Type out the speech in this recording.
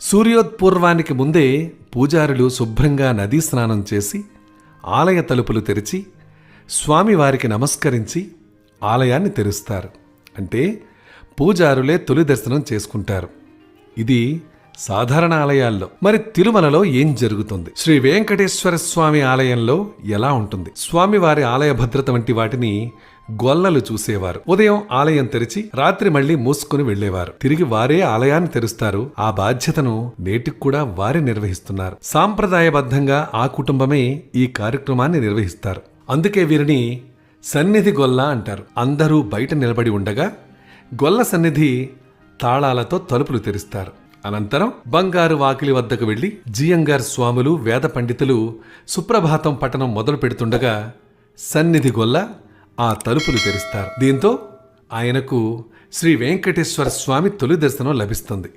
సూర్యోత్పూర్వానికి ముందే పూజారులు శుభ్రంగా నదీ స్నానం చేసి ఆలయ తలుపులు తెరిచి స్వామివారికి నమస్కరించి ఆలయాన్ని తెరుస్తారు. అంటే పూజారులే తొలి దర్శనం చేసుకుంటారు. ఇది సాధారణ ఆలయాల్లో. మరి తిరుమలలో ఏం జరుగుతుంది? శ్రీ వెంకటేశ్వర స్వామి ఆలయంలో ఎలా ఉంటుంది? స్వామివారి ఆలయ భద్రత వంటి వాటిని గొల్లలు చూసేవారు. ఉదయం ఆలయం తెరిచి రాత్రి మళ్లీ మూసుకుని వెళ్లేవారు. తిరిగి వారే ఆలయాన్ని తెరుస్తారు. ఆ బాధ్యతను నేటికి కూడా వారే నిర్వహిస్తున్నారు. సాంప్రదాయబద్ధంగా ఆ కుటుంబమే ఈ కార్యక్రమాన్ని నిర్వహిస్తారు. అందుకే వీరిని సన్నిధి గొల్ల అంటారు. అందరూ బయట నిలబడి ఉండగా గొల్ల సన్నిధి తాళాలతో తలుపులు తెరుస్తారు. అనంతరం బంగారు వాకిలి వద్దకు వెళ్లి జియంగార్ స్వాములు వేద పండితులు సుప్రభాతం పఠనం మొదలు పెడుతుండగా సన్నిధి గొల్ల ఆ తలుపులు తెరుస్తారు. దీంతో ఆయనకు శ్రీ వెంకటేశ్వర స్వామి తొలి దర్శనం లభిస్తుంది.